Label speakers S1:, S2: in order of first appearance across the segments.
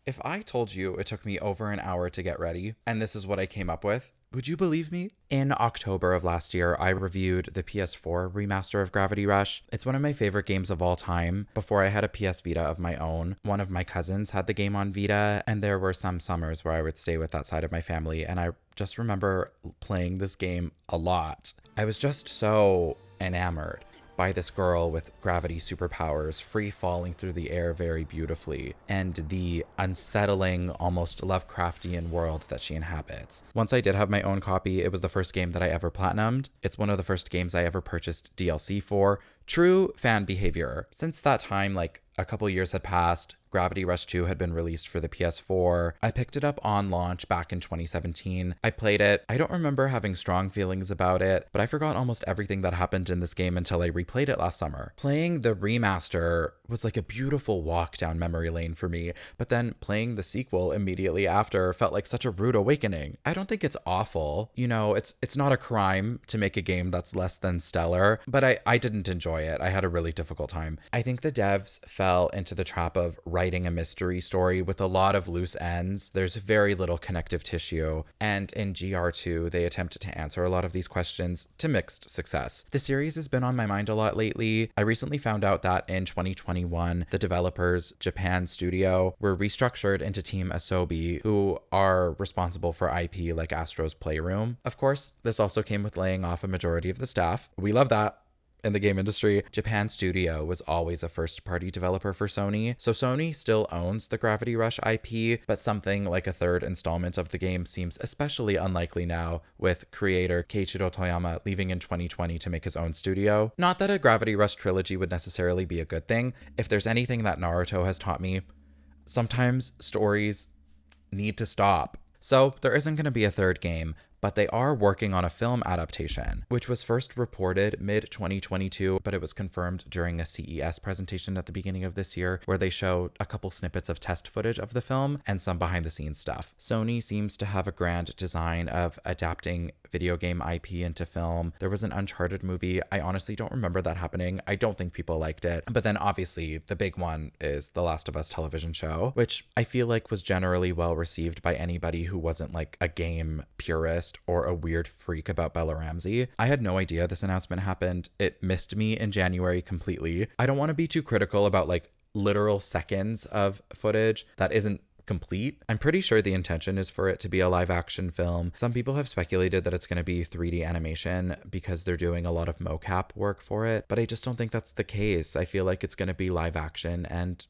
S1: If I told you it took me over an hour to get ready, and this is what I came up with, would you believe me? In October of last year, I reviewed the PS4 remaster of Gravity Rush. It's one of my favorite games of all time. Before I had a PS Vita of my own, one of my cousins had the game on Vita, and there were some summers where I would stay with that side of my family, and I just remember playing this game a lot. I was just so enamored by this girl with gravity superpowers, free falling through the air very beautifully, and the unsettling, almost Lovecraftian world that she inhabits. Once I did have my own copy, it was the first game that I ever platinumed. It's one of the first games I ever purchased DLC for. True fan behavior. Since that time, like a couple years had passed, Gravity Rush 2 had been released for the PS4. I picked it up on launch back in 2017. I played it. I don't remember having strong feelings about it, but I forgot almost everything that happened in this game until I replayed it last summer. Playing the remaster was like a beautiful walk down memory lane for me, but then playing the sequel immediately after felt like such a rude awakening. I don't think it's awful. You know, it's not a crime to make a game that's less than stellar, but I didn't enjoy it. I had a really difficult time. I think the devs fell into the trap of writing a mystery story with a lot of loose ends. There's very little connective tissue, and in GR2 they attempted to answer a lot of these questions to mixed success. The series has been on my mind a lot lately. I recently found out that in 2021 the developers Japan Studio were restructured into Team Asobi, who are responsible for IP like Astro's Playroom. Of course, this also came with laying off a majority of the staff. We love that. In the game industry, Japan Studio was always a first-party developer for Sony, so Sony still owns the Gravity Rush IP, but something like a third installment of the game seems especially unlikely now, with creator Keiichiro Toyama leaving in 2020 to make his own studio. Not that a Gravity Rush trilogy would necessarily be a good thing. If there's anything that Naruto has taught me, sometimes stories need to stop. So there isn't going to be a third game, but they are working on a film adaptation, which was first reported mid-2022, but it was confirmed during a CES presentation at the beginning of this year, where they showed a couple snippets of test footage of the film and some behind-the-scenes stuff. Sony seems to have a grand design of adapting video game IP into film. There was an Uncharted movie. I honestly don't remember that happening. I don't think people liked it. But then obviously the big one is the Last of Us television show, which I feel like was generally well received by anybody who wasn't like a game purist or a weird freak about Bella Ramsey. I had no idea this announcement happened. It missed me in January completely. I don't want to be too critical about like literal seconds of footage that isn't complete. I'm pretty sure the intention is for it to be a live action film. Some people have speculated that it's going to be 3D animation because they're doing a lot of mocap work for it, but I just don't think that's the case. I feel like it's going to be live action and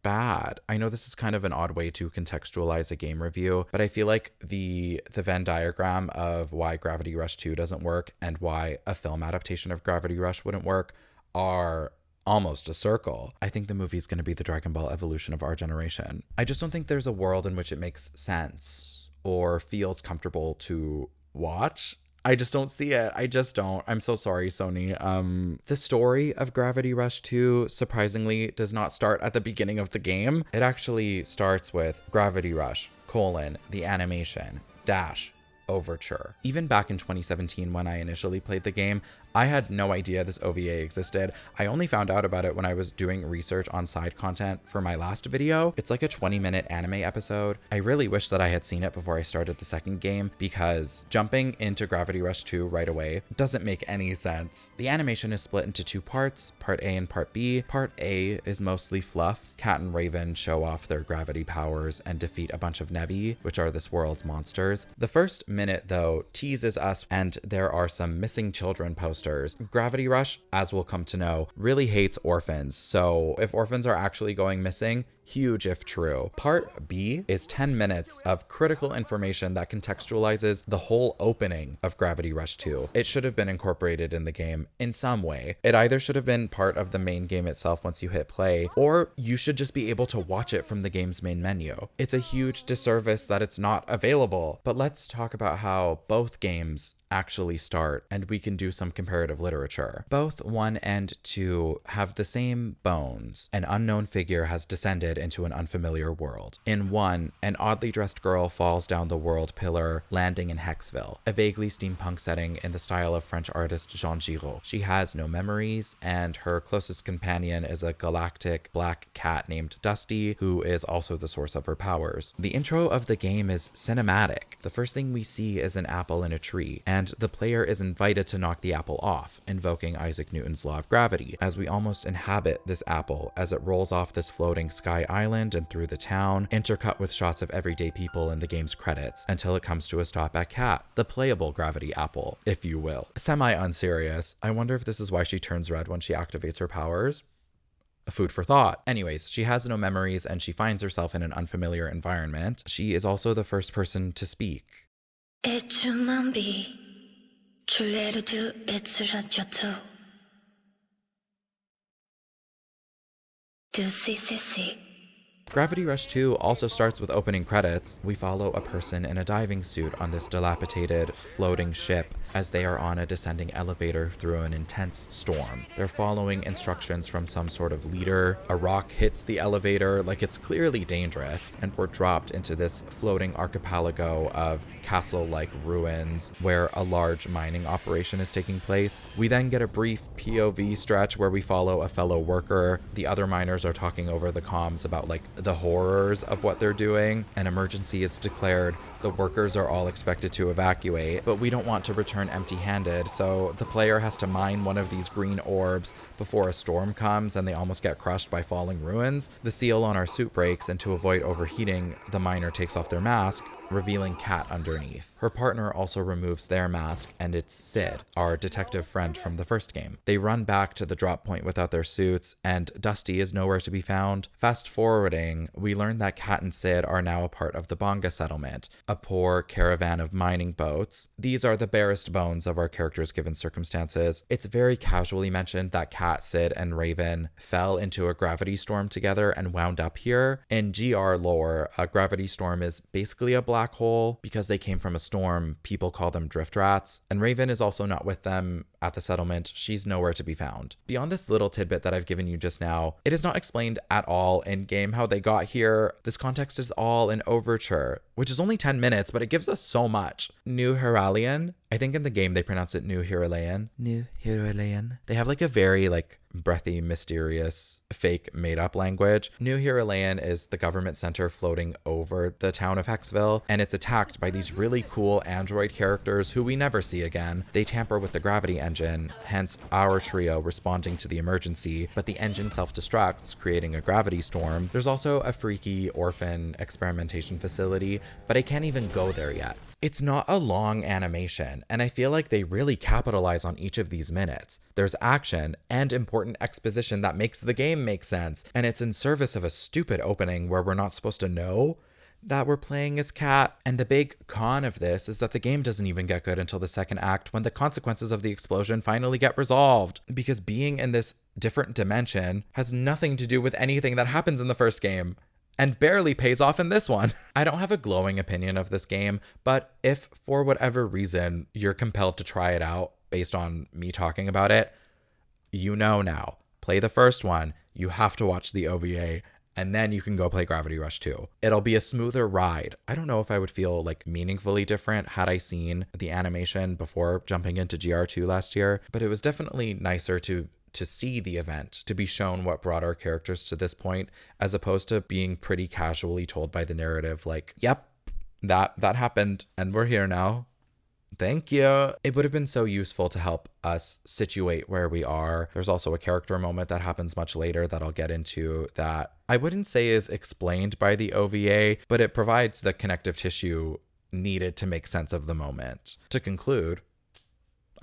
S1: bad. I know this is kind of an odd way to contextualize a game review, but I feel like the Venn diagram of why Gravity Rush 2 doesn't work and why a film adaptation of Gravity Rush wouldn't work are almost a circle. I think the movie is going to be the Dragon Ball evolution of our generation. I just don't think there's a world in which it makes sense or feels comfortable to watch. I just don't see it. I just don't. I'm so sorry, Sony. The story of Gravity Rush 2 surprisingly does not start at the beginning of the game. It actually starts with Gravity Rush, the animation, Overture. Even back in 2017 when I initially played the game, I had no idea this OVA existed. I only found out about it when I was doing research on side content for my last video. It's like a 20-minute anime episode. I really wish that I had seen it before I started the second game, because jumping into Gravity Rush 2 right away doesn't make any sense. The animation is split into two parts, Part A and Part B. Part A is mostly fluff. Cat and Raven show off their gravity powers and defeat a bunch of Nevi, which are this world's monsters. The first minute, though, teases us, and there are some missing children posters. Gravity Rush, as we'll come to know, really hates orphans, so if orphans are actually going missing, huge if true. Part B is 10 minutes of critical information that contextualizes the whole opening of Gravity Rush 2. It should have been incorporated in the game in some way. It either should have been part of the main game itself once you hit play, or you should just be able to watch it from the game's main menu. It's a huge disservice that it's not available. But let's talk about how both games actually start, and we can do some comparative literature. Both 1 and 2 have the same bones. An unknown figure has descended Sid into an unfamiliar world. In one, an oddly dressed girl falls down the world pillar, landing in Hekseville, a vaguely steampunk setting in the style of French artist Jean Giraud. She has no memories, and her closest companion is a galactic black cat named Dusty, who is also the source of her powers. The intro of the game is cinematic. The first thing we see is an apple in a tree, and the player is invited to knock the apple off, invoking Isaac Newton's law of gravity, as we almost inhabit this apple as it rolls off this floating sky island and through the town, intercut with shots of everyday people in the game's credits, until it comes to a stop at Cat, the playable gravity apple, if you will. Semi-unserious. I wonder if this is why she turns red when she activates her powers. Food for thought. Anyways, she has no memories and she finds herself in an unfamiliar environment. She is also the first person to speak. Gravity Rush 2 also starts with opening credits. We follow a person in a diving suit on this dilapidated, floating ship as they are on a descending elevator through an intense storm. They're following instructions from some sort of leader. A rock hits the elevator, like it's clearly dangerous, and we're dropped into this floating archipelago of castle-like ruins where a large mining operation is taking place. We then get a brief POV stretch where we follow a fellow worker. The other miners are talking over the comms about like the horrors of what they're doing. An emergency is declared. The workers are all expected to evacuate, but we don't want to return empty-handed, so the player has to mine one of these green orbs before a storm comes and they almost get crushed by falling ruins. The seal on our suit breaks, and to avoid overheating, the miner takes off their mask, revealing Kat underneath. Her partner also removes their mask, and it's Sid, our detective friend from the first game. They run back to the drop point without their suits, and Dusty is nowhere to be found. Fast forwarding, we learn that Kat and Sid are now a part of the Bonga settlement, a poor caravan of mining boats. These are the barest bones of our characters given circumstances. It's very casually mentioned that Kat, Sid, and Raven fell into a gravity storm together and wound up here. In GR lore, a gravity storm is basically a black hole. Because they came from a storm, people call them drift rats, and Raven is also not with them at the settlement. She's nowhere to be found. Beyond this little tidbit that I've given you just now, it is not explained at all in game how they got here. This context is all in Overture, which is only 10 minutes, but it gives us so much. New Heralian, I think in the game they pronounce it New Heralian. New Heralian. They have like a very breathy, mysterious, fake made-up language. New Heralian is the government center floating over the town of Hekseville, and it's attacked by these really cool android characters who we never see again. They tamper with the gravity engine, hence our trio responding to the emergency, but the engine self-destructs, creating a gravity storm. There's also a freaky orphan experimentation facility, but I can't even go there yet. It's not a long animation, and I feel like they really capitalize on each of these minutes. There's action and important exposition that makes the game make sense, and it's in service of a stupid opening where we're not supposed to know that we're playing as Kat. And the big con of this is that the game doesn't even get good until the second act, when the consequences of the explosion finally get resolved. Because being in this different dimension has nothing to do with anything that happens in the first game, and barely pays off in this one. I don't have a glowing opinion of this game, but if for whatever reason you're compelled to try it out based on me talking about it, you know now. Play the first one, you have to watch the OVA, and then you can go play Gravity Rush 2. It'll be a smoother ride. I don't know if I would feel meaningfully different had I seen the animation before jumping into GR2 last year, but it was definitely nicer to see the event, to be shown what brought our characters to this point, as opposed to being pretty casually told by the narrative, yep, that happened and we're here now. Thank you. It would have been so useful to help us situate where we are. There's also a character moment that happens much later that I'll get into that I wouldn't say is explained by the OVA, but it provides the connective tissue needed to make sense of the moment. To conclude,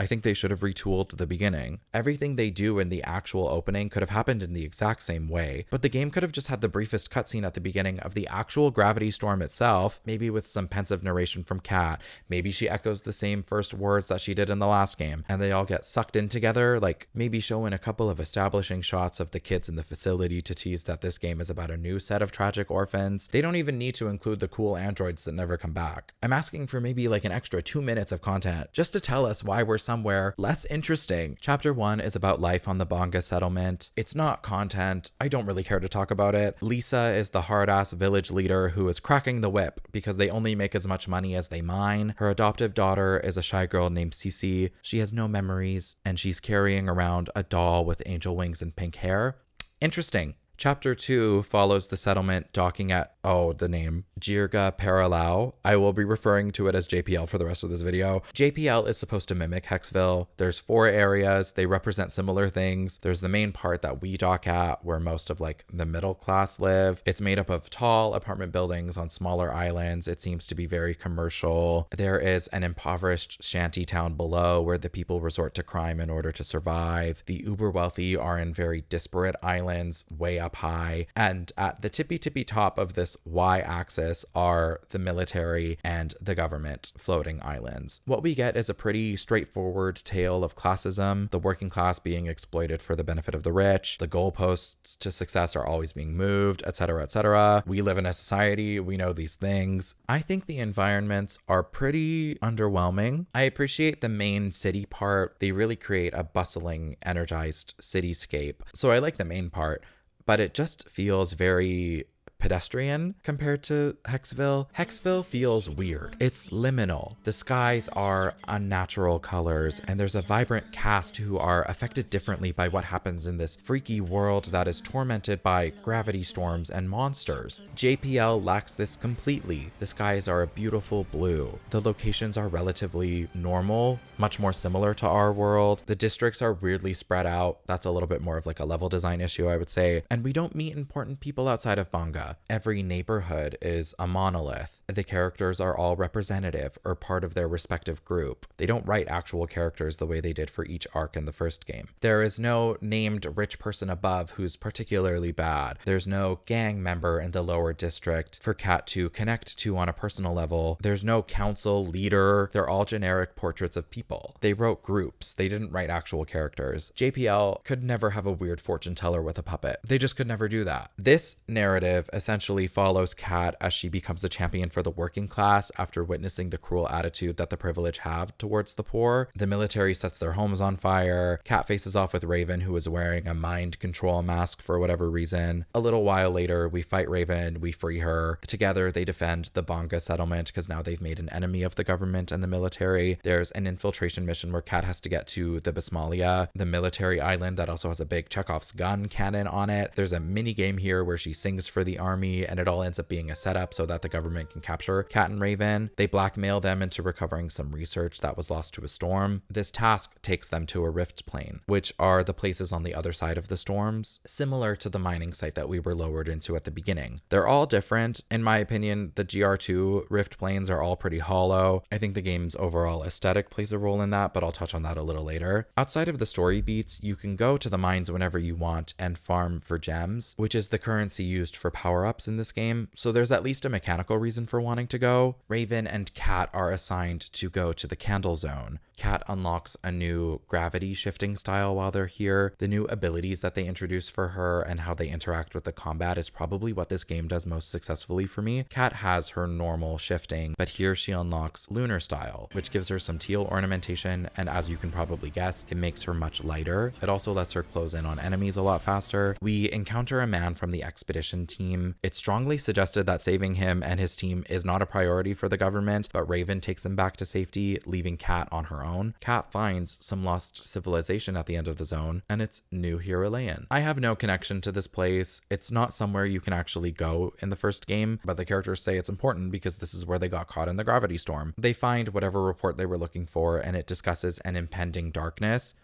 S1: I think they should have retooled the beginning. Everything they do in the actual opening could have happened in the exact same way, but the game could have just had the briefest cutscene at the beginning of the actual gravity storm itself, maybe with some pensive narration from Kat. Maybe she echoes the same first words that she did in the last game, and they all get sucked in together, maybe showing a couple of establishing shots of the kids in the facility to tease that this game is about a new set of tragic orphans. They don't even need to include the cool androids that never come back. I'm asking for maybe an extra 2 minutes of content just to tell us why we're somewhere less interesting. Chapter 1 is about life on the Bonga settlement. It's not content. I don't really care to talk about it. Lisa is the hard-ass village leader who is cracking the whip because they only make as much money as they mine. Her adoptive daughter is a shy girl named Cece. She has no memories, and she's carrying around a doll with angel wings and pink hair. Interesting. Chapter 2 follows the settlement docking at, the name, Jirga Lhao. I will be referring to it as JPL for the rest of this video. JPL is supposed to mimic Hekseville. There's 4 areas. They represent similar things. There's the main part that we dock at, where most of like the middle class live. It's made up of tall apartment buildings on smaller islands. It seems to be very commercial. There is an impoverished shanty town below where the people resort to crime in order to survive. The uber wealthy are in very disparate islands way up high, and at the tippy top of this y-axis are the military and the government floating islands. What we get is a pretty straightforward tale of classism, the working class being exploited for the benefit of the rich, the goalposts to success are always being moved, etc., etc. We live in a society, we know these things. I think the environments are pretty underwhelming. I appreciate the main city part. They really create a bustling, energized cityscape. So I like the main part, but it just feels very pedestrian compared to Hekseville. Hekseville feels weird. It's liminal. The skies are unnatural colors, and there's a vibrant cast who are affected differently by what happens in this freaky world that is tormented by gravity storms and monsters. JPL lacks this completely. The skies are a beautiful blue. The locations are relatively normal, much more similar to our world. The districts are weirdly spread out. That's a little bit more of like a level design issue, I would say. And we don't meet important people outside of Bonga. Every neighborhood is a monolith. The characters are all representative or part of their respective group. They don't write actual characters the way they did for each arc in the first game. There is no named rich person above who's particularly bad. There's no gang member in the lower district for Kat to connect to on a personal level. There's no council leader. They're all generic portraits of people. They wrote groups. They didn't write actual characters. JPL could never have a weird fortune teller with a puppet. They just could never do that. This narrative essentially follows Kat as she becomes a champion for the working class after witnessing the cruel attitude that the privileged have towards the poor. The military sets their homes on fire. Kat faces off with Raven, who is wearing a mind control mask for whatever reason. A little while later, we fight Raven, we free her. Together, they defend the Bonga settlement because now they've made an enemy of the government and the military. There's an infiltration mission where Kat has to get to the Bismalia, the military island that also has a big Chekhov's gun cannon on it. There's a mini game here where she sings for the army, and it all ends up being a setup so that the government can capture Kat and Raven. They blackmail them into recovering some research that was lost to a storm. This task takes them to a rift plane, which are the places on the other side of the storms, similar to the mining site that we were lowered into at the beginning. They're all different. In my opinion, the GR2 rift planes are all pretty hollow. I think the game's overall aesthetic plays a role in that, but I'll touch on that a little later. Outside of the story beats, you can go to the mines whenever you want and farm for gems, which is the currency used for power-ups in this game, so there's at least a mechanical reason for wanting to go. Raven and Kat are assigned to go to the Candle Zone. Kat unlocks a new gravity shifting style while they're here. The new abilities that they introduce for her and how they interact with the combat is probably what this game does most successfully for me. Kat has her normal shifting, but here she unlocks lunar style, which gives her some teal ornamentation, and as you can probably guess, it makes her much lighter. It also lets her close in on enemies a lot faster. We encounter a man from the expedition team. It's strongly suggested that saving him and his team is not a priority for the government, but Raven takes them back to safety, leaving Kat on her own. Kat finds some lost civilization at the end of the zone, and it's New Heralayan. I have no connection to this place. It's not somewhere you can actually go in the first game, but the characters say it's important because this is where they got caught in the gravity storm. They find whatever report they were looking for, and it discusses an impending darkness.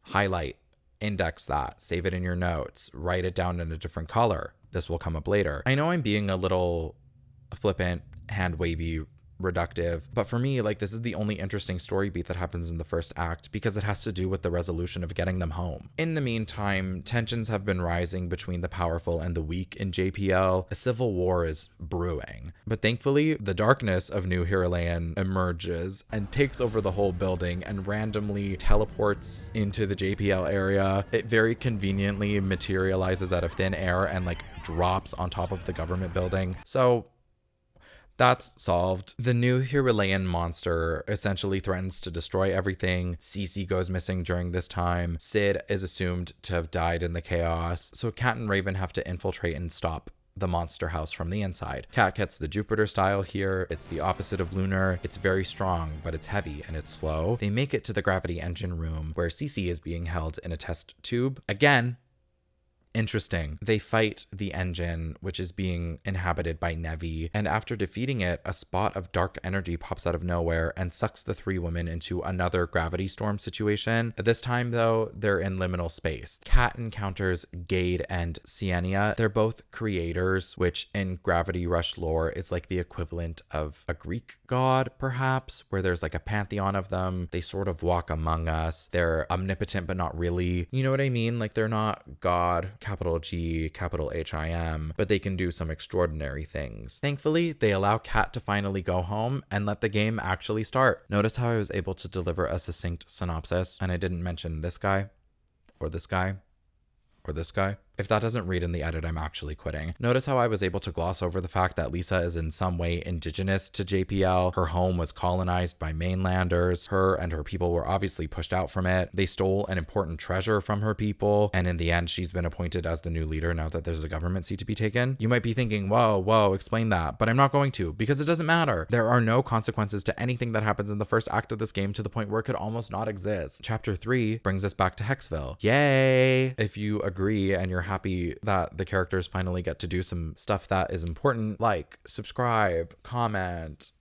S1: Highlight, index that, save it in your notes, write it down in a different color. This will come up later. I know I'm being a little flippant, hand wavy, reductive, but for me, like, this is the only interesting story beat that happens in the first act because it has to do with the resolution of getting them home. In the meantime, tensions have been rising between the powerful and the weak in JPL. A civil war is brewing, but thankfully the darkness of New Heralayan emerges and takes over the whole building and randomly teleports into the JPL area. It very conveniently materializes out of thin air and like drops on top of the government building. So That's solved. The new Hyrulean monster essentially threatens to destroy everything. Cece goes missing during this time. Sid is assumed to have died in the chaos. So Kat and Raven have to infiltrate and stop the monster house from the inside. Kat gets the Jupiter style here. It's the opposite of lunar. It's very strong, but it's heavy and it's slow. They make it to the gravity engine room where Cece is being held in a test tube. Again, interesting. They fight the engine, which is being inhabited by Nevi, and after defeating it, a spot of dark energy pops out of nowhere and sucks the three women into another gravity storm situation. This time, though, they're in liminal space. Kat encounters Gade and Sienia. They're both creators, which in Gravity Rush lore is like the equivalent of a Greek god, perhaps, where there's like a pantheon of them. They sort of walk among us. They're omnipotent, but not really. You know what I mean? Like, they're not God, capital G, capital H-I-M, but they can do some extraordinary things. Thankfully, they allow Kat to finally go home and let the game actually start. Notice how I was able to deliver a succinct synopsis, and I didn't mention this guy, or this guy, or this guy. If that doesn't read in the edit, I'm actually quitting. Notice how I was able to gloss over the fact that Lisa is in some way indigenous to JPL. Her home was colonized by mainlanders. Her and her people were obviously pushed out from it. They stole an important treasure from her people. And in the end, she's been appointed as the new leader now that there's a government seat to be taken. You might be thinking, whoa, explain that. But I'm not going to, because it doesn't matter. There are no consequences to anything that happens in the first act of this game, to the point where it could almost not exist. Chapter 3 brings us back to Hekseville. Yay! If you agree and you're happy that the characters finally get to do some stuff that is important, like subscribe, comment,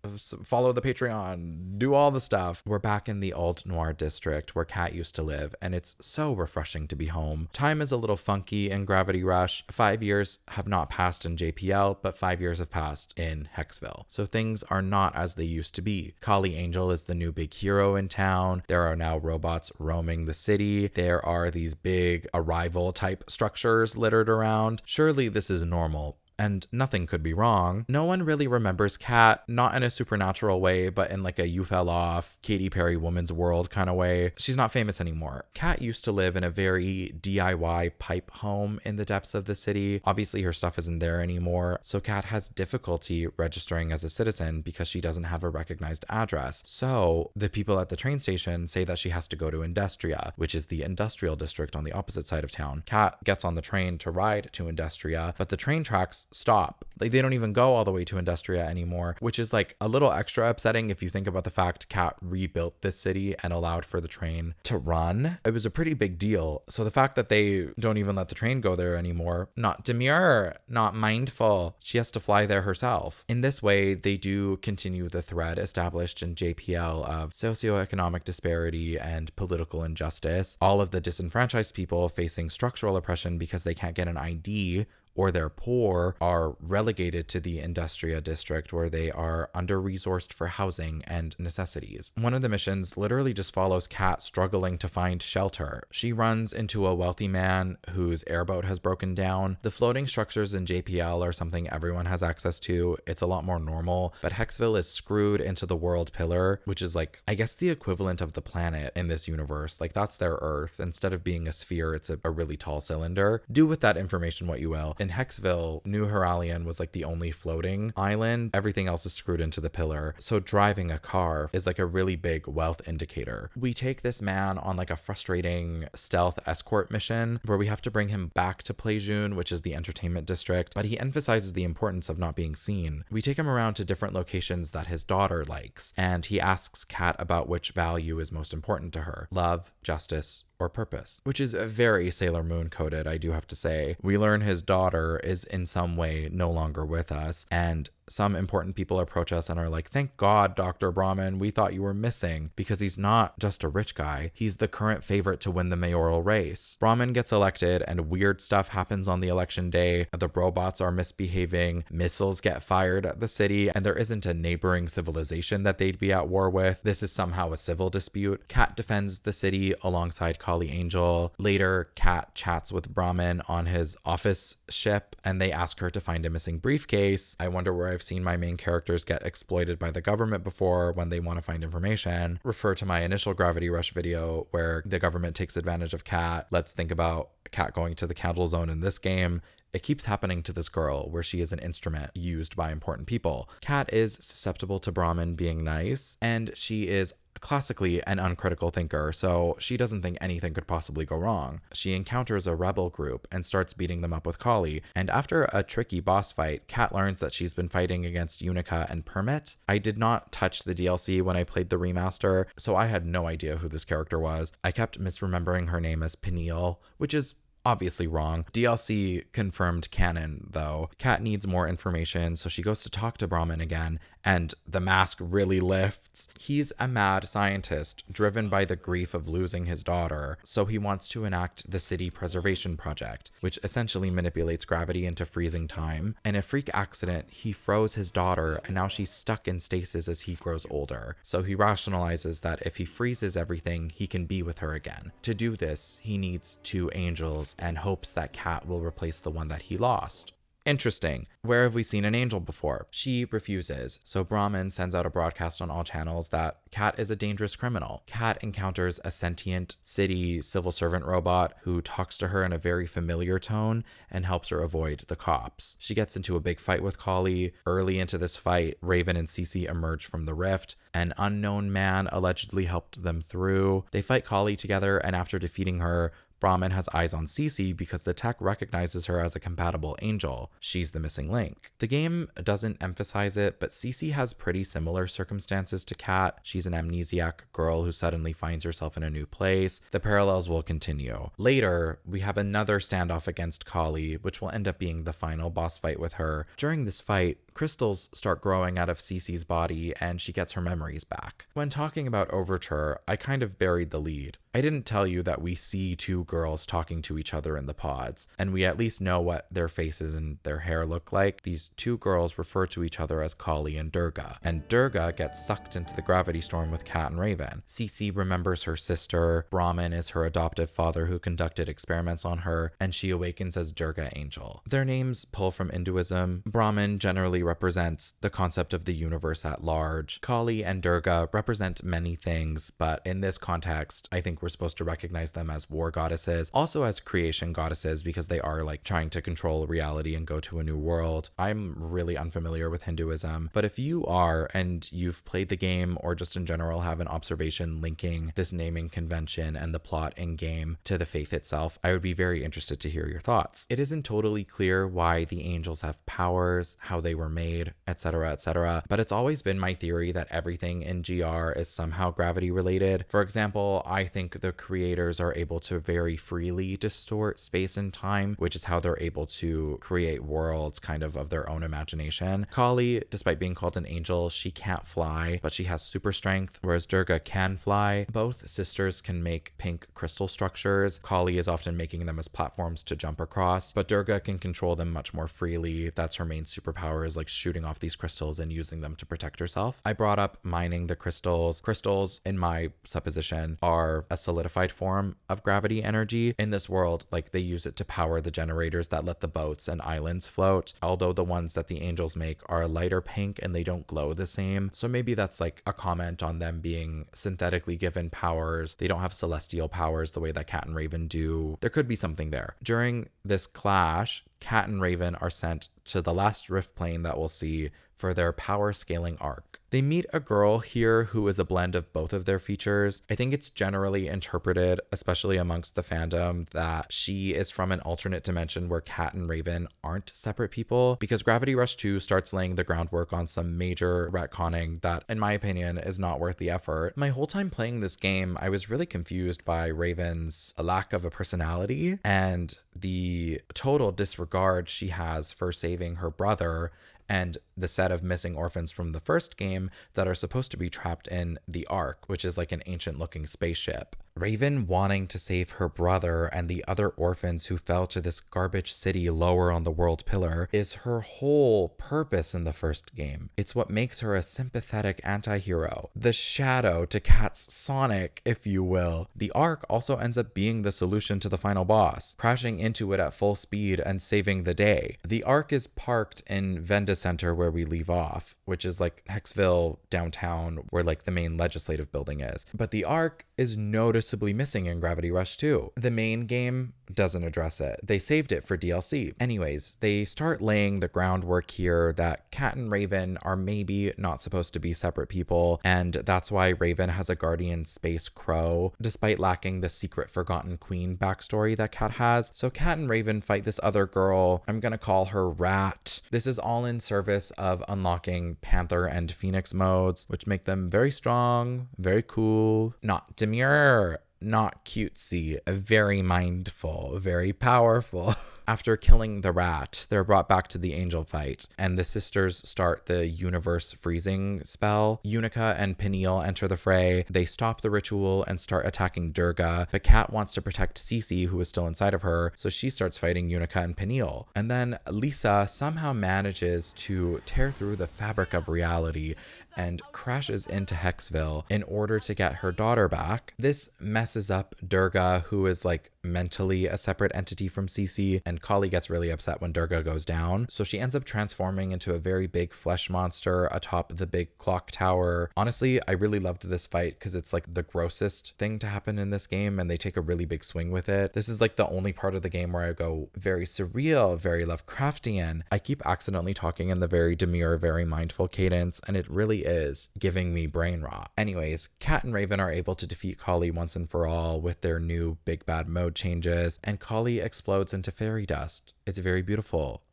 S1: follow the Patreon, do all the stuff. We're back in the Old Noir district where Kat used to live, and it's so refreshing to be home. Time is a little funky in Gravity Rush. 5 years have not passed in JPL, but 5 years have passed in Hekseville. So things are not as they used to be. Kali Angel is the new big hero in town. There are now robots roaming the city. There are these big arrival type structures littered around. Surely this is normal, and nothing could be wrong. No one really remembers Kat, not in a supernatural way, but in like a you fell off, Katy Perry woman's world kind of way. She's not famous anymore. Kat used to live in a very DIY pipe home in the depths of the city. Obviously her stuff isn't there anymore, so Kat has difficulty registering as a citizen because she doesn't have a recognized address. So the people at the train station say that she has to go to Industria, which is the industrial district on the opposite side of town. Kat gets on the train to ride to Industria, but the train tracks stop. Like, they don't even go all the way to Industria anymore, which is like a little extra upsetting if you think about the fact Kat rebuilt this city and allowed for the train to run. It was a pretty big deal. So the fact that they don't even let the train go there anymore, not demure, not mindful. She has to fly there herself. In this way, they do continue the thread established in JPL of socioeconomic disparity and political injustice. All of the disenfranchised people facing structural oppression because they can't get an ID or they're poor are relegated to the Industria district, where they are under-resourced for housing and necessities. One of the missions literally just follows Kat struggling to find shelter. She runs into a wealthy man whose airboat has broken down. The floating structures in JPL are something everyone has access to. It's a lot more normal, but Hekseville is screwed into the world pillar, which is like, I guess, the equivalent of the planet in this universe. Like, that's their Earth. Instead of being a sphere, it's a really tall cylinder. Do with that information what you will. In Hekseville, New Heralion was like the only floating island. Everything else is screwed into the pillar. So driving a car is like a really big wealth indicator. We take this man on like a frustrating stealth escort mission where we have to bring him back to Plejun, which is the entertainment district, but he emphasizes the importance of not being seen. We take him around to different locations that his daughter likes, and he asks Kat about which value is most important to her: love, justice, or purpose, which is very Sailor Moon coded, I do have to say. We learn his daughter is in some way no longer with us, and some important people approach us and are like, thank God, Dr. Brahmin, we thought you were missing, because he's not just a rich guy. He's the current favorite to win the mayoral race. Brahmin gets elected and weird stuff happens on the election day. The robots are misbehaving, missiles get fired at the city, and there isn't a neighboring civilization that they'd be at war with. This is somehow a civil dispute. Kat defends the city alongside Kali Angel. Later, Kat chats with Brahmin on his office ship, and they ask her to find a missing briefcase. I wonder where I've seen my main characters get exploited by the government before when they want to find information. Refer to my initial Gravity Rush video where the government takes advantage of Kat. Let's think about Kat going to the Candle Zone in this game. It keeps happening to this girl where she is an instrument used by important people. Kat is susceptible to Brahmin being nice, and she is classically an uncritical thinker, so she doesn't think anything could possibly go wrong. She encounters a rebel group and starts beating them up with Kali, and after a tricky boss fight, Kat learns that she's been fighting against Unica and Permit. I did not touch the DLC when I played the remaster, so I had no idea who this character was. I kept misremembering her name as Peniel, which is obviously wrong. DLC confirmed canon, though. Kat needs more information, so she goes to talk to Brahmin again, and the mask really lifts. He's a mad scientist, driven by the grief of losing his daughter, so he wants to enact the City Preservation Project, which essentially manipulates gravity into freezing time. In a freak accident, he froze his daughter, and now she's stuck in stasis as he grows older. So he rationalizes that if he freezes everything, he can be with her again. To do this, he needs 2 angels and hopes that Kat will replace the one that he lost. Interesting. Where have we seen an angel before? She refuses, so Brahmin sends out a broadcast on all channels that Kat is a dangerous criminal. Kat encounters a sentient city civil servant robot who talks to her in a very familiar tone and helps her avoid the cops. She gets into a big fight with Kali. Early into this fight, Raven and Cece emerge from the rift. An unknown man allegedly helped them through. They fight Kali together, and after defeating her, Brahmin has eyes on Cece because the tech recognizes her as a compatible angel. She's the missing link. The game doesn't emphasize it, but Cece has pretty similar circumstances to Kat. She's an amnesiac girl who suddenly finds herself in a new place. The parallels will continue. Later, we have another standoff against Kali, which will end up being the final boss fight with her. During this fight, crystals start growing out of Cece's body and she gets her memories back. When talking about Overture, I kind of buried the lead. I didn't tell you that we see 2 girls talking to each other in the pods, and we at least know what their faces and their hair look like. These 2 girls refer to each other as Kali and Jirga, and Jirga gets sucked into the gravity storm with Kat and Raven. Cece remembers her sister, Brahmin is her adoptive father who conducted experiments on her, and she awakens as Jirga Angel. Their names pull from Hinduism. Brahmin generally represents the concept of the universe at large. Kali and Jirga represent many things, but in this context, I think we're supposed to recognize them as war goddesses, also as creation goddesses, because they are like trying to control reality and go to a new world. I'm really unfamiliar with Hinduism, but if you are and you've played the game or just in general have an observation linking this naming convention and the plot in game to the faith itself, I would be very interested to hear your thoughts. It isn't totally clear why the angels have powers, how they were made, etc., but it's always been my theory that everything in GR is somehow gravity related. For example, I think the creators are able to very freely distort space and time, which is how they're able to create worlds kind of their own imagination. Kali, despite being called an angel, she can't fly, but she has super strength, whereas Jirga can fly. Both sisters can make pink crystal structures. Kali is often making them as platforms to jump across, but Jirga can control them much more freely. That's her main superpower, is like shooting off these crystals and using them to protect herself. I brought up mining the crystals. Crystals, in my supposition, are a solidified form of gravity energy. In this world, like they use it to power the generators that let the boats and islands float, although the ones that the angels make are lighter pink and they don't glow the same. So maybe that's like a comment on them being synthetically given powers. They don't have celestial powers the way that Kat and Raven do. There could be something there. During this clash, Kat and Raven are sent to the last rift plane that we'll see for their power scaling arc. They meet a girl here who is a blend of both of their features. I think it's generally interpreted, especially amongst the fandom, that she is from an alternate dimension where Kat and Raven aren't separate people, because Gravity Rush 2 starts laying the groundwork on some major retconning that, in my opinion, is not worth the effort. My whole time playing this game, I was really confused by Raven's lack of a personality and the total disregard she has for saving her brother and the set of missing orphans from the first game that are supposed to be trapped in the Ark, which is like an ancient looking spaceship. Raven wanting to save her brother and the other orphans who fell to this garbage city lower on the world pillar is her whole purpose in the first game. It's what makes her a sympathetic anti-hero, the shadow to Kat's Sonic, if you will. The Ark also ends up being the solution to the final boss, crashing into it at full speed and saving the day. The Ark is parked in Venda Center where we leave off, which is like Hekseville downtown where like the main legislative building is. But the Ark is noticeably noticeably missing in Gravity Rush 2. The main game doesn't address it. They saved it for DLC. Anyways, they start laying the groundwork here that Cat and Raven are maybe not supposed to be separate people, and that's why Raven has a guardian space crow, despite lacking the secret forgotten queen backstory that Cat has. So Cat and Raven fight this other girl. I'm gonna call her Rat. This is all in service of unlocking Panther and Phoenix modes, which make them very strong, very cool, not demure, not cutesy, very mindful, very powerful. After killing the rat, they're brought back to the angel fight, and the sisters start the universe freezing spell. Unica and Peniel enter the fray. They stop the ritual and start attacking Jirga, but Cat wants to protect Cece, who is still inside of her, so she starts fighting Unica and Peniel. And then Lisa somehow manages to tear through the fabric of reality and crashes into Hekseville in order to get her daughter back. This messes up Durga, who is like mentally a separate entity from Cece, and Kali gets really upset when Durga goes down. So she ends up transforming into a very big flesh monster atop the big clock tower. Honestly, I really loved this fight because it's like the grossest thing to happen in this game, and they take a really big swing with it. This is like the only part of the game where I go very surreal, very Lovecraftian. I keep accidentally talking in the very demure, very mindful cadence, and it really is giving me brain rot. Anyways, Cat and Raven are able to defeat Kali once and for all with their new big bad mode changes, and Kali explodes into fairy dust. It's very beautiful,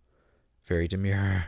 S1: very demure.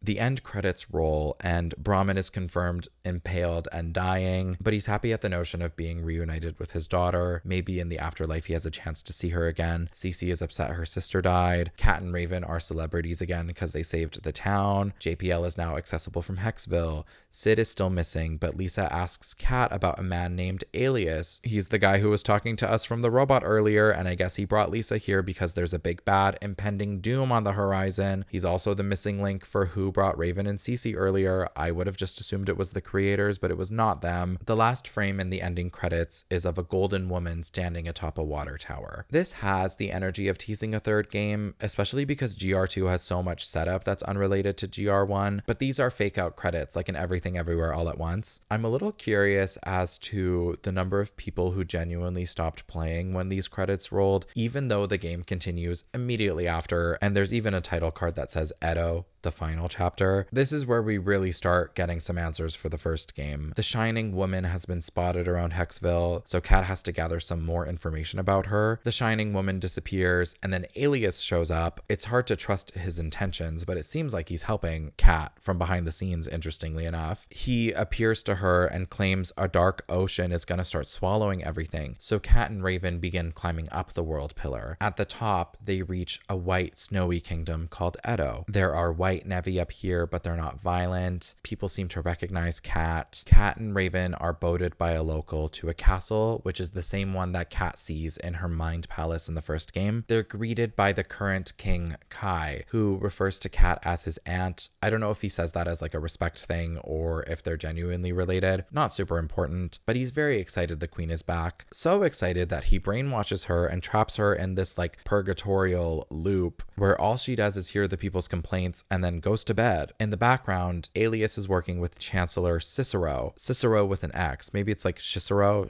S1: The end credits roll, and Brahmin is confirmed impaled and dying, but he's happy at the notion of being reunited with his daughter. Maybe in the afterlife he has a chance to see her again. Cece is upset her sister died. Cat and Raven are celebrities again because they saved the town. JPL is now accessible from Hekseville. Sid is still missing, but Lisa asks Cat about a man named Alias. He's the guy who was talking to us from the robot earlier, and I guess he brought Lisa here because there's a big bad impending doom on the horizon. He's also the missing link for who brought Raven and Cece earlier. I would have just assumed it was the creators, but it was not them. The last frame in the ending credits is of a golden woman standing atop a water tower. This has the energy of teasing a third game, especially because GR2 has so much setup that's unrelated to GR1, but these are fake out credits, like in Everything Everywhere All at Once. I'm a little curious as to the number of people who genuinely stopped playing when these credits rolled, even though the game continues immediately after, and there's even a title card that says Edo, the final chapter. This is where we really start getting some answers for the first game. The Shining Woman has been spotted around Hekseville, so Cat has to gather some more information about her. The Shining Woman disappears, and then Alias shows up. It's hard to trust his intentions, but it seems like he's helping Cat from behind the scenes, interestingly enough. He appears to her and claims a dark ocean is going to start swallowing everything, so Cat and Raven begin climbing up the world pillar. At the top, they reach a white, snowy kingdom called Edo. There are white Nevi up here, but they're not violent. People seem to recognize Cat. Cat and Raven are boated by a local to a castle, which is the same one that Cat sees in her mind palace in the first game. They're greeted by the current king, Kai, who refers to Cat as his aunt. I don't know if he says that as like a respect thing or if they're genuinely related. Not super important, but he's very excited the queen is back. So excited that he brainwashes her and traps her in this like purgatorial loop where all she does is hear the people's complaints and then goes to bed. In the background, Alias is working with Chancellor Cicero with an X. Maybe it's like Cicero.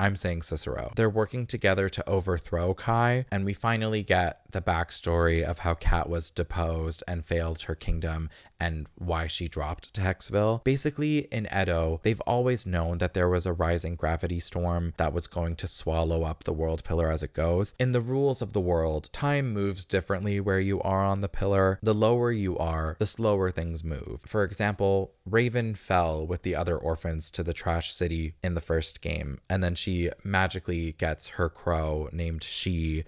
S1: I'm saying Cicero. They're working together to overthrow Kai, and we finally get the backstory of how Cat was deposed and failed her kingdom and why she dropped to Hekseville. Basically, in Edo, they've always known that there was a rising gravity storm that was going to swallow up the world pillar as it goes. In the rules of the world, time moves differently where you are on the pillar. The lower you are, the slower things move. For example, Raven fell with the other orphans to the trash city in the first game, and then she magically gets her crow named Xii,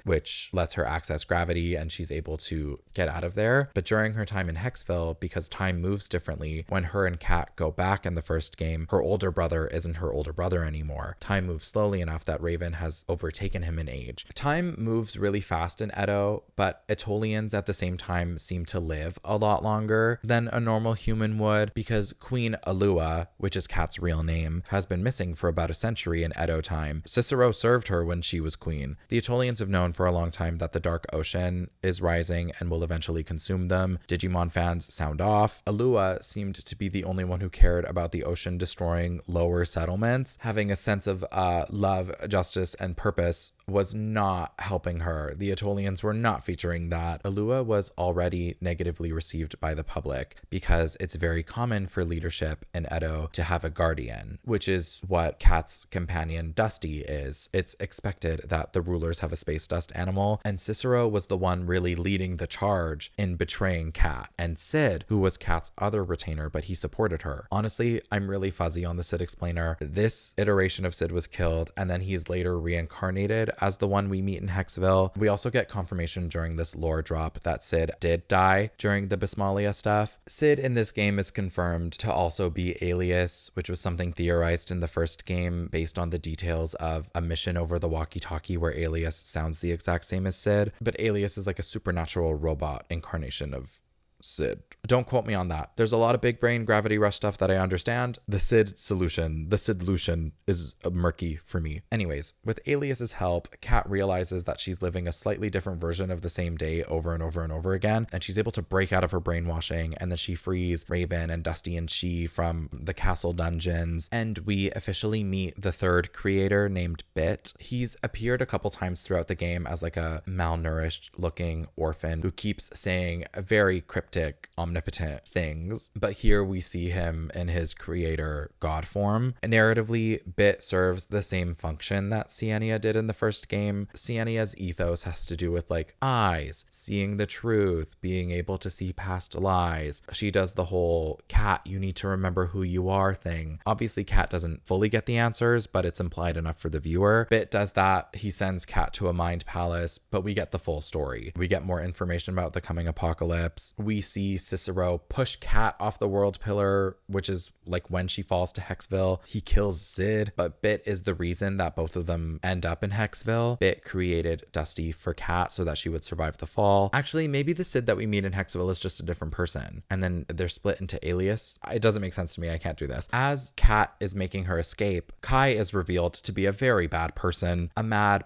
S1: which lets her access gravity and she's able to get out of there. But during her time in Hekseville, because time moves differently, when her and Cat go back in the first game, her older brother isn't her older brother anymore. Time moves slowly enough that Raven has overtaken him in age. Time moves really fast in Edo, but Aetolians at the same time seem to live a lot longer than a normal human would, because Queen Alua, which is Cat's real name, has been missing for about a century in Edo time. Cicero served her when she was queen. The Aetolians have known for a long time time that the Dark Ocean is rising and will eventually consume them. Digimon fans sound off. Alua seemed to be the only one who cared about the ocean destroying lower settlements. Having a sense of love, justice, and purpose was not helping her. The Atolians were not featuring that. Alua was already negatively received by the public because it's very common for leadership in Edo to have a guardian, which is what Kat's companion Dusty is. It's expected that the rulers have a space dust animal, and Cicero was the one really leading the charge in betraying Kat, and Sid, who was Kat's other retainer, but he supported her. Honestly, I'm really fuzzy on the Sid explainer. This iteration of Sid was killed, and then he's later reincarnated as the one we meet in Hekseville. We also get confirmation during this lore drop that Sid did die during the Bismalia stuff. Sid in this game is confirmed to also be Alias, which was something theorized in the first game based on the details of a mission over the walkie-talkie where Alias sounds the exact same as Sid, but Alias is like a supernatural robot incarnation of Sid. Don't quote me on that. There's a lot of big brain Gravity Rush stuff that I understand. The Sidlution is murky for me. Anyways, with Alias's help, Kat realizes that she's living a slightly different version of the same day over and over and over again, and she's able to break out of her brainwashing, and then she frees Raven and Dusty and She from the castle dungeons, and we officially meet the third creator named Bit. He's appeared a couple times throughout the game as like a malnourished looking orphan who keeps saying very cryptic, omnipotent things, but here we see him in his creator god form. Narratively, Bit serves the same function that Sienia did in the first game. Sienia's ethos has to do with like eyes, seeing the truth, being able to see past lies. She does the whole Kat, you need to remember who you are thing. Obviously, Kat doesn't fully get the answers, but it's implied enough for the viewer. Bit does that. He sends Kat to a mind palace, but we get the full story. We get more information about the coming apocalypse. We see Cicero push Kat off the world pillar, which is like when she falls to Hekseville. He kills Sid, but Bit is the reason that both of them end up in Hekseville. Bit created Dusty for Kat so that she would survive the fall. Actually, maybe the Sid that we meet in Hekseville is just a different person, and then they're split into Alias. It doesn't make sense to me. I can't do this. As Kat is making her escape, Kai is revealed to be a very bad person, a mad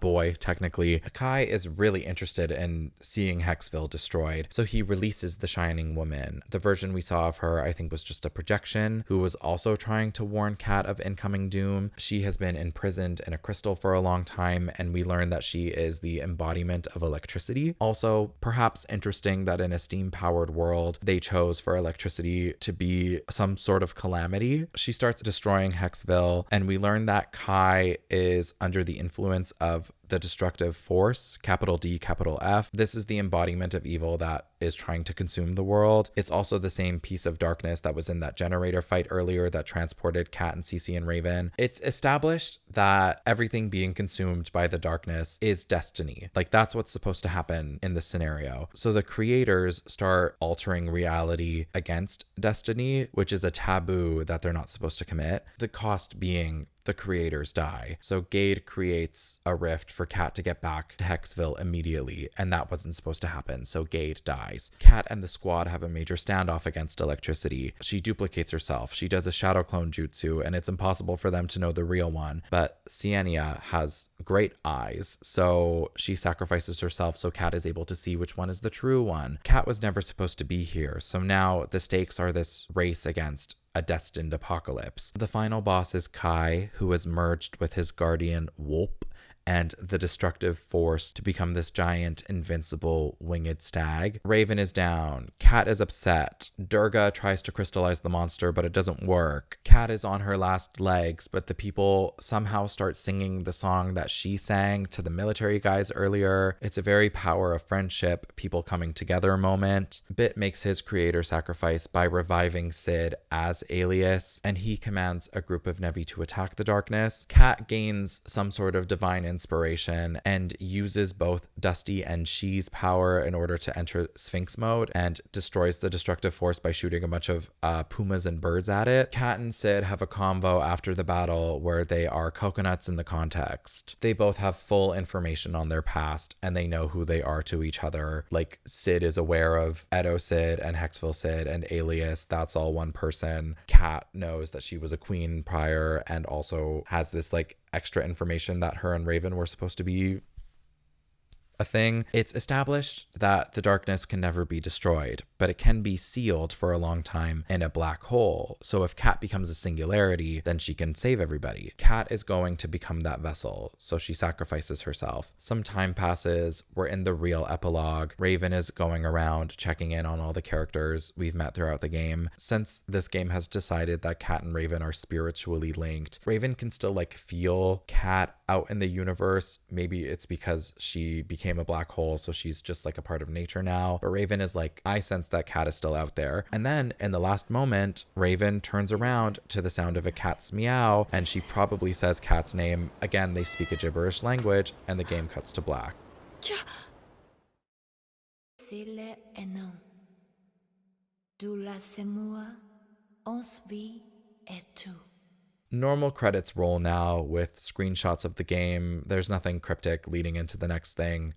S1: boy, technically. Kai is really interested in seeing Hekseville destroyed, so he releases the Shining Woman. The version we saw of her, I think, was just a projection, who was also trying to warn Kat of incoming doom. She has been imprisoned in a crystal for a long time, and we learn that she is the embodiment of electricity. Also, perhaps interesting that in a steam-powered world, they chose for electricity to be some sort of calamity. She starts destroying Hekseville, and we learn that Kai is under the influence of the destructive force, capital D, capital F. This is the embodiment of evil that is trying to consume the world. It's also the same piece of darkness that was in that generator fight earlier that transported Kat and Cece and Raven. It's established that everything being consumed by the darkness is destiny. Like, that's what's supposed to happen in this scenario. So the creators start altering reality against destiny, which is a taboo that they're not supposed to commit. The cost being the creators die. So Gade creates a rift for Kat to get back to Hekseville immediately, and that wasn't supposed to happen, so Gade dies. Kat and the squad have a major standoff against electricity. She duplicates herself. She does a shadow clone jutsu, and it's impossible for them to know the real one, but Sienia has great eyes, so she sacrifices herself so Kat is able to see which one is the true one. Kat was never supposed to be here, so now the stakes are this race against a destined apocalypse. The final boss is Kai, who is merged with his guardian Wolp and the destructive force to become this giant, invincible, winged stag. Raven is down. Kat is upset. Jirga tries to crystallize the monster, but it doesn't work. Kat is on her last legs, but the people somehow start singing the song that she sang to the military guys earlier. It's a very power of friendship, people coming together moment. Bit makes his creator sacrifice by reviving Sid as Alias, and he commands a group of Nevi to attack the darkness. Kat gains some sort of divine inspiration and uses both Dusty and She's power in order to enter Sphinx mode and destroys the destructive force by shooting a bunch of pumas and birds at it. Kat and Sid have a convo after the battle where they are coconuts in the context. They both have full information on their past and they know who they are to each other. Like, Sid is aware of Edo Sid and Hekseville Sid and Alias. That's all one person. Kat knows that she was a queen prior and also has this like extra information that her and Raven were supposed to be a thing. It's established that the darkness can never be destroyed, but it can be sealed for a long time in a black hole. So if Kat becomes a singularity, then she can save everybody. Kat is going to become that vessel, so she sacrifices herself. Some time passes. We're in the real epilogue. Raven is going around checking in on all the characters we've met throughout the game. Since this game has decided that Kat and Raven are spiritually linked, Raven can still like feel Kat out in the universe. Maybe it's because she became a black hole, so she's just like a part of nature now. But Raven is like, I sense that Kat is still out there. And then in the last moment, Raven turns around to the sound of a cat's meow, and she probably says Kat's name. Again, they speak a gibberish language, and the game cuts to black. Normal credits roll now with screenshots of the game. There's nothing cryptic leading into the next thing.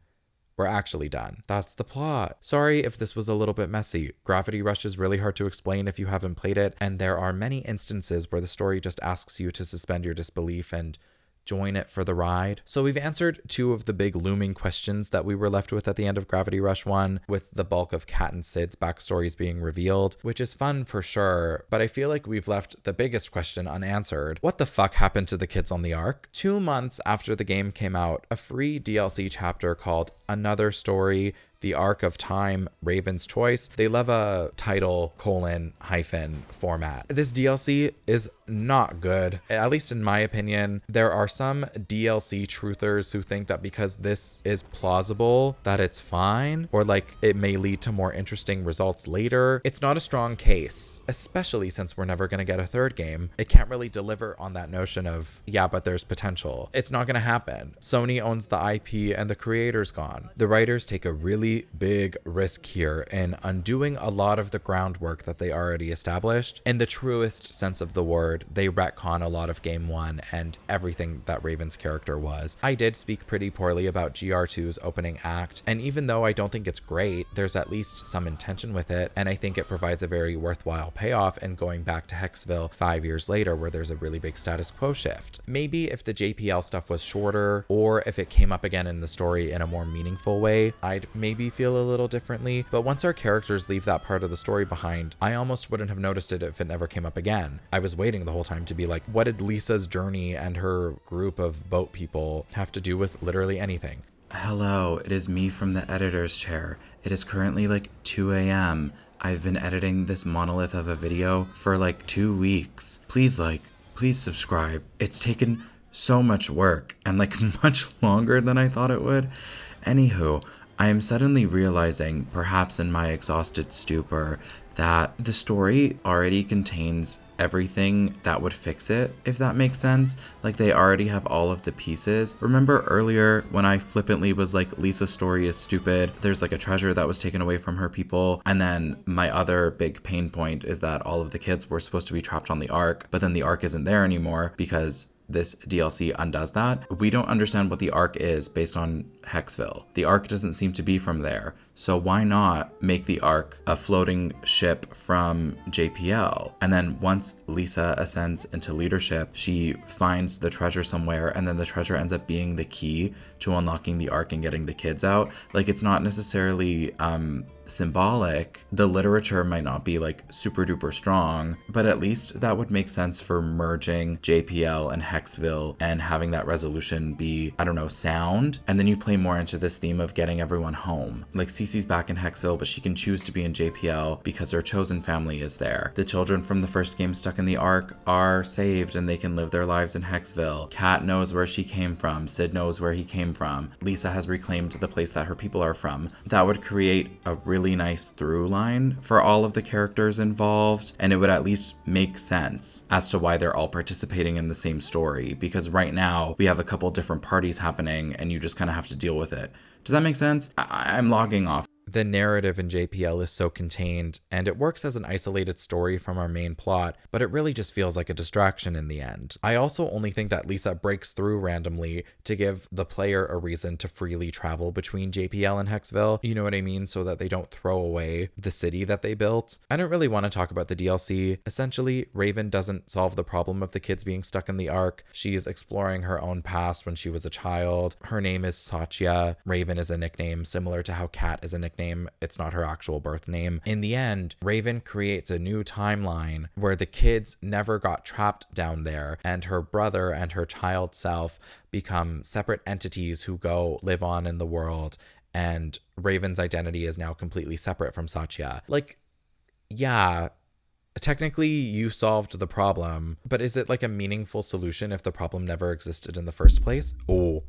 S1: We're actually done. That's the plot. Sorry if this was a little bit messy. Gravity Rush is really hard to explain if you haven't played it, and there are many instances where the story just asks you to suspend your disbelief and join it for the ride. So we've answered two of the big looming questions that we were left with at the end of Gravity Rush 1, with the bulk of Kat and Sid's backstories being revealed, which is fun for sure, but I feel like we've left the biggest question unanswered. What the fuck happened to the kids on the Ark? 2 months after the game came out, a free DLC chapter called Another Story, The Arc of Time, Raven's Choice. They love a title : format. This DLC is not good, at least in my opinion. There are some DLC truthers who think that because this is plausible, that it's fine, or like it may lead to more interesting results later. It's not a strong case, especially since we're never going to get a third game. It can't really deliver on that notion of, yeah, but there's potential. It's not going to happen. Sony owns the IP and the creator's gone. The writers take a really big risk here in undoing a lot of the groundwork that they already established. In the truest sense of the word, they retcon a lot of Game 1 and everything that Raven's character was. I did speak pretty poorly about GR2's opening act, and even though I don't think it's great, there's at least some intention with it, and I think it provides a very worthwhile payoff in going back to Hekseville 5 years later, where there's a really big status quo shift. Maybe if the JPL stuff was shorter, or if it came up again in the story in a more meaningful way, I'd maybe feel a little differently. But once our characters leave that part of the story behind, I almost wouldn't have noticed it if it never came up again. I was waiting the whole time to be like, what did Lisa's journey and her group of boat people have to do with literally anything?
S2: Hello, it is me from the editor's chair. It is currently like 2 a.m. I've been editing this monolith of a video for like 2 weeks. Please subscribe. It's taken so much work and like much longer than I thought it would. Anywho, I am suddenly realizing, perhaps in my exhausted stupor, that the story already contains everything that would fix it, if that makes sense. Like, they already have all of the pieces. Remember earlier when I flippantly was like, Lisa's story is stupid, there's like a treasure that was taken away from her people, and then my other big pain point is that all of the kids were supposed to be trapped on the Ark, but then the Ark isn't there anymore because this DLC undoes that. We don't understand what the Ark is based on Hekseville. The Ark doesn't seem to be from there. So why not make the Ark a floating ship from JPL? And then once Lisa ascends into leadership, she finds the treasure somewhere, and then the treasure ends up being the key to unlocking the Ark and getting the kids out. Like, it's not necessarily symbolic. The literature might not be like super duper strong, but at least that would make sense for merging JPL and Hekseville and having that resolution be, I don't know, sound. And then you play more into this theme of getting everyone home. Like, Cece's back in Hekseville, but she can choose to be in JPL because her chosen family is there. The children from the first game stuck in the Ark are saved and they can live their lives in Hekseville. Kat knows where she came from. Sid knows where he came from. Lisa has reclaimed the place that her people are from. That would create a really nice through line for all of the characters involved, and it would at least make sense as to why they're all participating in the same story, because right now we have a couple different parties happening and you just kind of have to deal with it. Does that make sense? I'm logging off.
S1: The narrative in JPL is so contained, and it works as an isolated story from our main plot, but it really just feels like a distraction in the end. I also only think that Lisa breaks through randomly to give the player a reason to freely travel between JPL and Hekseville, you know what I mean, so that they don't throw away the city that they built. I don't really want to talk about the DLC. Essentially, Raven doesn't solve the problem of the kids being stuck in the Ark. She's exploring her own past when she was a child. Her name is Satya. Raven is a nickname, similar to how Cat is a nickname. It's not her actual birth name. In the end, Raven creates a new timeline where the kids never got trapped down there, and her brother and her child self become separate entities who go live on in the world, and Raven's identity is now completely separate from Satya. Like, yeah, technically you solved the problem, but is it like a meaningful solution if the problem never existed in the first place? Oh,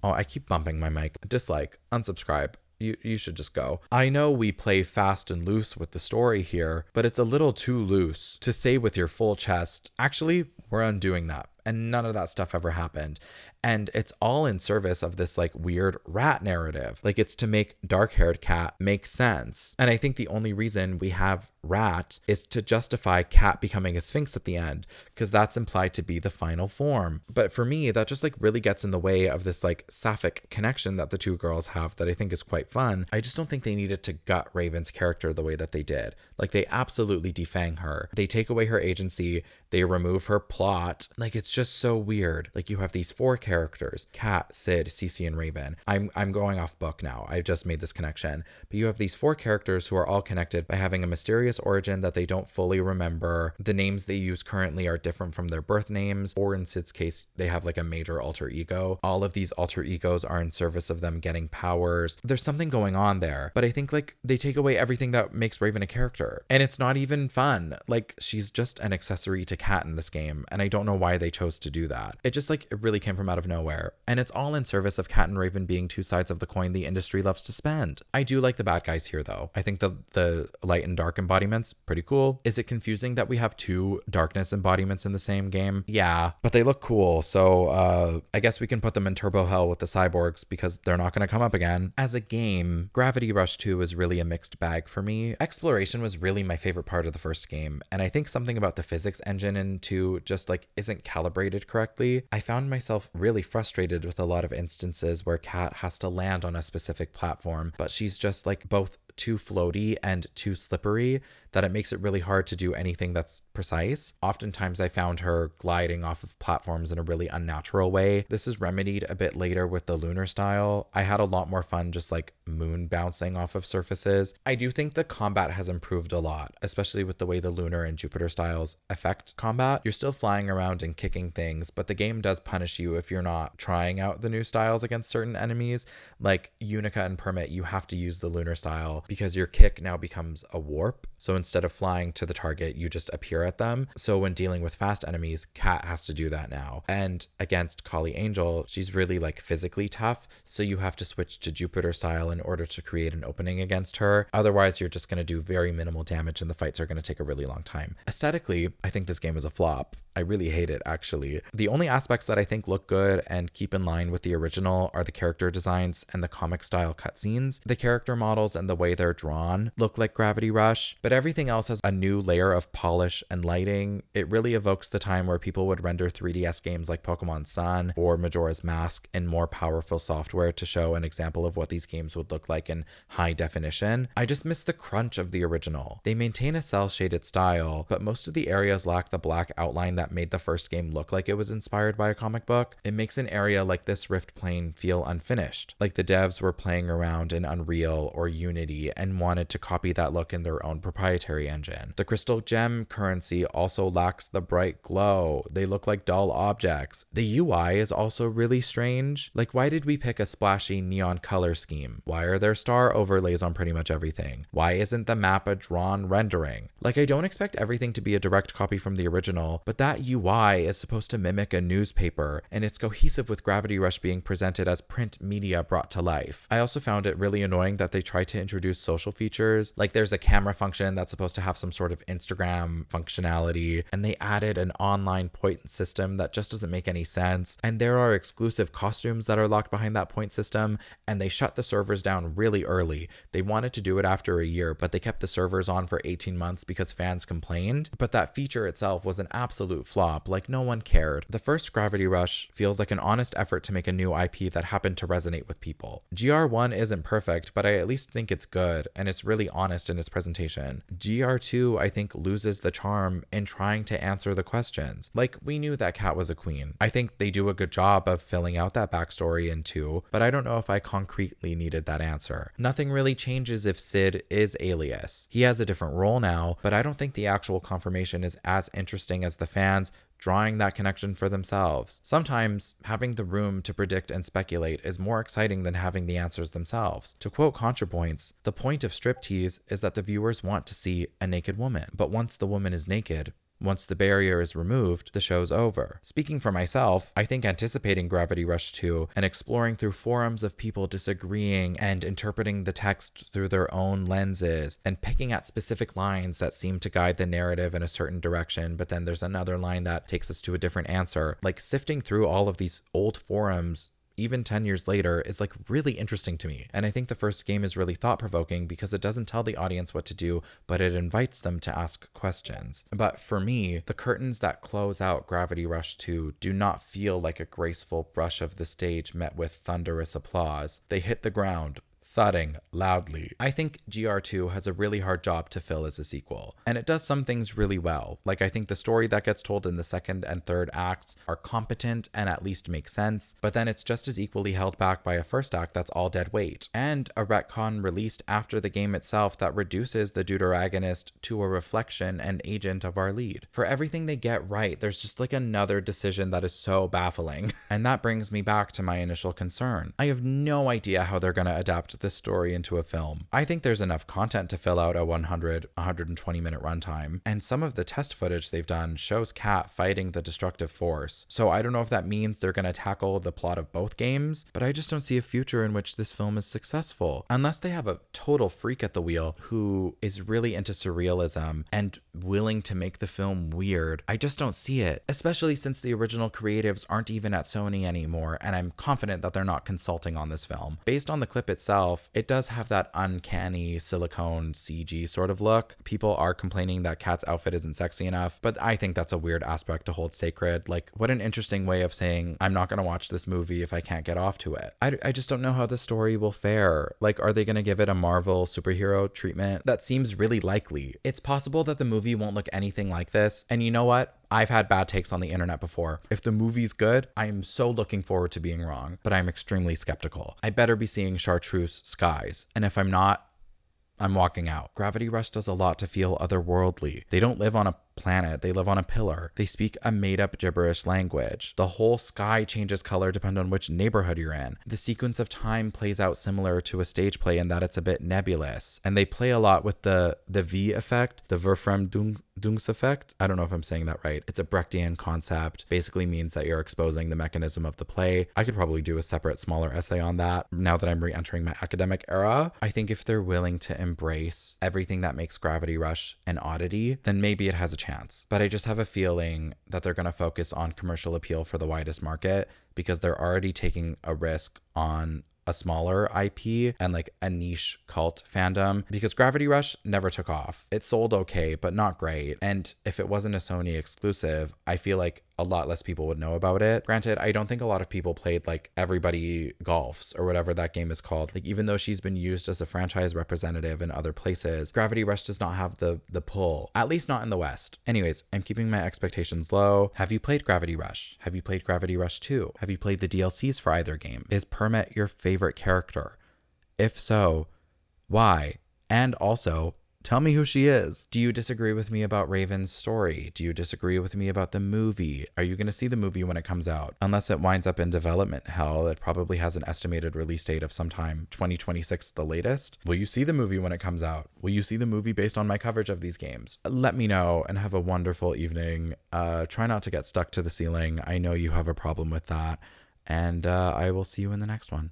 S1: I keep bumping my mic. Dislike, unsubscribe. You should just go. I know we play fast and loose with the story here, but it's a little too loose to say with your full chest, actually, we're undoing that. And none of that stuff ever happened. And it's all in service of this like weird rat narrative. Like, it's to make dark-haired Cat make sense. And I think the only reason we have rat is to justify Cat becoming a sphinx at the end, because that's implied to be the final form. But for me, that just like really gets in the way of this like sapphic connection that the two girls have that I think is quite fun. I just don't think they needed to gut Raven's character the way that they did. Like, they absolutely defang her. They take away her agency. They remove her plot. Like, it's just so weird. Like, you have these four characters: Cat, Sid, Cece, and Raven. I'm going off book now. I just made this connection. But you have these four characters who are all connected by having a mysterious origin that they don't fully remember. The names they use currently are different from their birth names, or in Sid's case, they have like a major alter ego. All of these alter egos are in service of them getting powers. There's something going on there, but I think like they take away everything that makes Raven a character, and it's not even fun. Like, she's just an accessory to Cat in this game, and I don't know why they chose to do that. It just like, it really came from out of nowhere, and it's all in service of Cat and Raven being two sides of the coin the industry loves to spend. I do like the bad guys here though. I think the light and dark embodiments, pretty cool. Is it confusing that we have two darkness embodiments in the same game? Yeah, but they look cool, so I guess we can put them in turbo hell with the cyborgs because they're not going to come up again. As a game, Gravity Rush 2 is really a mixed bag for me. Exploration was really my favorite part of the first game, and I think something about the physics engine in 2 just like isn't calibrated correctly. I found myself really frustrated with a lot of instances where Cat has to land on a specific platform, but she's just like both too floaty and too slippery that it makes it really hard to do anything that's precise. Oftentimes I found her gliding off of platforms in a really unnatural way. This is remedied a bit later with the lunar style. I had a lot more fun just like moon bouncing off of surfaces. I do think the combat has improved a lot, especially with the way the lunar and Jupiter styles affect combat. You're still flying around and kicking things, but the game does punish you if you're not trying out the new styles against certain enemies. Like Unica and Permit, you have to use the lunar style because your kick now becomes a warp. So instead of flying to the target, you just appear at them. So when dealing with fast enemies, Cat has to do that now. And against Kali Angel, she's really like physically tough. So you have to switch to Jupiter style in order to create an opening against her. Otherwise, you're just going to do very minimal damage and the fights are going to take a really long time. Aesthetically, I think this game is a flop. I really hate it, actually. The only aspects that I think look good and keep in line with the original are the character designs and the comic style cutscenes. The character models and the way they're drawn look like Gravity Rush, but everything else has a new layer of polish and lighting. It really evokes the time where people would render 3DS games like Pokemon Sun or Majora's Mask in more powerful software to show an example of what these games would look like in high definition. I just miss the crunch of the original. They maintain a cel-shaded style, but most of the areas lack the black outline that made the first game look like it was inspired by a comic book. It makes an area like this Rift plane feel unfinished, like the devs were playing around in Unreal or Unity and wanted to copy that look in their own proprietary engine. The crystal gem currency also lacks the bright glow. They look like dull objects. The UI is also really strange. Like, why did we pick a splashy neon color scheme? Why are there star overlays on pretty much everything? Why isn't the map a drawn rendering? Like, I don't expect everything to be a direct copy from the original, but that UI is supposed to mimic a newspaper, and it's cohesive with Gravity Rush being presented as print media brought to life. I also found it really annoying that they tried to introduce introduced social features. Like there's a camera function that's supposed to have some sort of Instagram functionality, and they added an online point system that just doesn't make any sense. And there are exclusive costumes that are locked behind that point system, and they shut the servers down really early. They wanted to do it after a year, but they kept the servers on for 18 months because fans complained. But that feature itself was an absolute flop. Like no one cared. The first Gravity Rush feels like an honest effort to make a new IP that happened to resonate with people. GR1 isn't perfect, but I at least think it's good, and it's really honest in its presentation. GR2, I think, loses the charm in trying to answer the questions. Like, we knew that Kat was a queen. I think they do a good job of filling out that backstory in 2, but I don't know if I concretely needed that answer. Nothing really changes if Sid is Alias. He has a different role now, but I don't think the actual confirmation is as interesting as the fans drawing that connection for themselves. Sometimes having the room to predict and speculate is more exciting than having the answers themselves. To quote ContraPoints, the point of striptease is that the viewers want to see a naked woman, but once the woman is naked, once the barrier is removed, the show's over. Speaking for myself, I think anticipating Gravity Rush 2 and exploring through forums of people disagreeing and interpreting the text through their own lenses and picking at specific lines that seem to guide the narrative in a certain direction, but then there's another line that takes us to a different answer. Like sifting through all of these old forums even 10 years later is like really interesting to me. And I think the first game is really thought-provoking because it doesn't tell the audience what to do, but it invites them to ask questions. But for me, the curtains that close out Gravity Rush 2 do not feel like a graceful brush of the stage met with thunderous applause. They hit the ground, thudding loudly. I think GR2 has a really hard job to fill as a sequel, and it does some things really well. Like I think the story that gets told in the second and third acts are competent and at least make sense, but then it's just as equally held back by a first act that's all dead weight, and a retcon released after the game itself that reduces the deuteragonist to a reflection and agent of our lead. For everything they get right, there's just like another decision that is so baffling. And that brings me back to my initial concern. I have no idea how they're gonna adapt this story into a film. I think there's enough content to fill out a 120 minute runtime, and some of the test footage they've done shows Kat fighting the destructive force. So I don't know if that means they're going to tackle the plot of both games, but I just don't see a future in which this film is successful. Unless they have a total freak at the wheel who is really into surrealism and willing to make the film weird, I just don't see it, especially since the original creatives aren't even at Sony anymore, and I'm confident that they're not consulting on this film. Based on the clip itself, it does have that uncanny silicone CG sort of look. People are complaining that Kat's outfit isn't sexy enough, but I think that's a weird aspect to hold sacred. Like, what an interesting way of saying, I'm not going to watch this movie if I can't get off to it. I just don't know how the story will fare. Like, are they going to give it a Marvel superhero treatment? That seems really likely. It's possible that the movie won't look anything like this, and you know what? I've had bad takes on the internet before. If the movie's good, I'm so looking forward to being wrong, but I'm extremely skeptical. I better be seeing chartreuse skies, and if I'm not, I'm walking out. Gravity Rush does a lot to feel otherworldly. They don't live on a planet, they live on a pillar. They speak a made-up gibberish language. The whole sky changes color depending on which neighborhood you're in. The sequence of time plays out similar to a stage play in that it's a bit nebulous, and they play a lot with the V effect, the Verfremdungs effect. I don't know if I'm saying that right. It's a Brechtian concept. Basically means that you're exposing the mechanism of the play. I could probably do a separate smaller essay on that now that I'm re-entering my academic era. I think if they're willing to embrace everything that makes Gravity Rush an oddity, then maybe it has a chance. But I just have a feeling that they're going to focus on commercial appeal for the widest market because they're already taking a risk on a smaller IP and like a niche cult fandom, because Gravity Rush never took off. It sold okay, but not great. And if it wasn't a Sony exclusive, I feel like a lot less people would know about it. Granted, I don't think a lot of people played like Everybody Golfs or whatever that game is called. Like, even though she's been used as a franchise representative in other places, Gravity Rush does not have the pull, at least not in the West. Anyways, I'm keeping my expectations low. Have you played Gravity Rush? Have you played Gravity Rush 2? Have you played the DLCs for either game? Is Permet your favorite character? If so, why? And also, tell me who she is. Do you disagree with me about Raven's story? Do you disagree with me about the movie? Are you going to see the movie when it comes out? Unless it winds up in development hell, it probably has an estimated release date of sometime 2026 at the latest. Will you see the movie when it comes out? Will you see the movie based on my coverage of these games? Let me know and have a wonderful evening. Try not to get stuck to the ceiling. I know you have a problem with that. And I will see you in the next one.